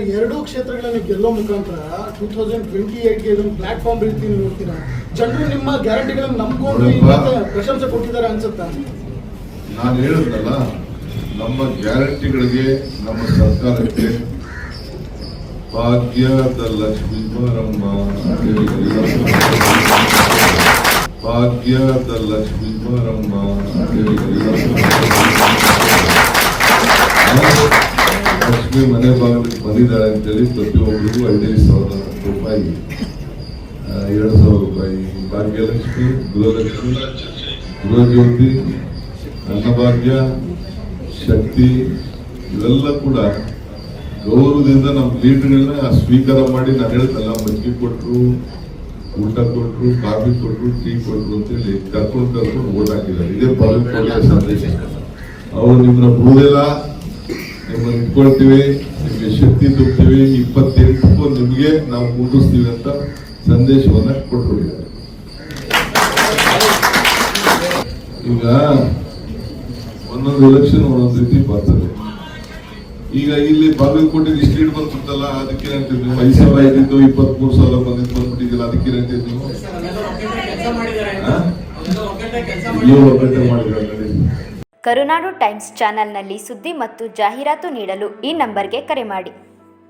ಎರಡೂ ಕ್ಷೇತ್ರಗಳನ್ನು ಗೆಲ್ಲೋ ಮುಖಾಂತರ 2028ಗೆ ಇದೊಂದು ಪ್ಲಾಟ್ಫಾರ್ಮ್ ರೀತಿ ನೋಡ್ತೀರಾ? ಜನರು ನಿಮ್ಮ ಗ್ಯಾರಂಟಿಗಳನ್ನು ನಂಬಿಕೊಂಡು ಪ್ರಶಂಸೆ ಕೊಟ್ಟಿದ್ದಾರೆ ಅನ್ಸುತ್ತಾ? ನಾನು ಹೇಳಿದ್ನಲ್ಲ, ನಮ್ಮ ಗ್ಯಾರಂಟಿಗಳಿಗೆ ನಮ್ಮ ಸರ್ಕಾರಕ್ಕೆ ಭಾಗ್ಯದ ಲಕ್ಷ್ಮೀ ಬಾರಮ್ಮ, ಭಾಗ್ಯದ ಲಕ್ಷ್ಮೀ ಬಾರಮ್ಮ ಲಕ್ಷ್ಮಿ ಮನೆ ಬಾಗಿಲಿಗೆ ಬಂದಿದ್ದಾರೆ ಅಂತೇಳಿ ಪ್ರತಿಯೊಬ್ಬರಿಗೂ 5,000 ರೂಪಾಯಿ, 2,000 ರೂಪಾಯಿ ಭಾಗ್ಯಲಕ್ಷ್ಮಿ, ಗೃಹಲಕ್ಷ್ಮಿ, ಗೃಹಜ್ಯೋತಿ, ಅನ್ನಭಾಗ್ಯ, ಶಕ್ತಿ ಇವೆಲ್ಲ ಕೂಡ ಗೌರವದಿಂದ ನಮ್ಮ ಲೀಡರ್ಗಳನ್ನ ಸ್ವೀಕಾರ ಮಾಡಿ ನಾನು ಹೇಳ್ತಲ್ಲ, ಮಜ್ಜಿಗೆ ಕೊಟ್ಟರು, ಊಟ ಕೊಟ್ಟರು, ಕಾಫಿ ಕೊಟ್ಟರು, ಟೀ ಕೊಟ್ಟರು ಅಂತೇಳಿ ಕರ್ಕೊಂಡು ಓಟ್ ಹಾಕಿದ್ದಾರೆ. ಇದೇ ಪವಿತ್ರ ಸಂದೇಶ. ಅವರು ನಿಮ್ಮನ್ನ ಬೂದೆಲ್ಲ ನಿಮ್ಮನ್ನು ಇಟ್ಕೊಳ್ತೀವಿ, ನಿಮಗೆ ಶಕ್ತಿ ತುಂಬುತ್ತೀವಿ, 28ಕ್ಕೂ ನಿಮಗೆ ನಾವು ಮುಗಿಸ್ತೀವಿ ಅಂತ ಸಂದೇಶವನ್ನ ಕೊಟ್ಟಿದ್ದಾರೆ. ಈಗ ಒಂದೊಂದು ಎಲೆಕ್ಷನ್ ಒಂದೊಂದು ರೀತಿ ಬರ್ತದೆ. ಈಗ ಇಲ್ಲಿ ಬಾಗಲಕೋಟೆಗೆ ಇಷ್ಟು ಲೀಡ್ ಬಂದ್ಬಿಡ್ತಲ್ಲ, ಅದಕ್ಕೆ ಅಂತೀವಿ ನೀವು 5,000 ಇದ್ದಿದ್ದು 23,000 ಬಂದಿದ್ದು ಬಂದ್ಬಿಟ್ಟಿದ್ದಿಲ್ಲ, ಅದಕ್ಕೆ ಅಂತೀವಿ ನೀವು ಒಗ್ಗಟ್ಟೆ ಮಾಡಿದ್ರೆ. ಕರುನಾಡು ಟೈಮ್ಸ್ ಚಾನೆಲ್ನಲ್ಲಿ ಸುದ್ದಿ ಮತ್ತು ಜಾಹೀರಾತು ನೀಡಲು ಈ ನಂಬರ್ಗೆ ಕರೆ ಮಾಡಿ.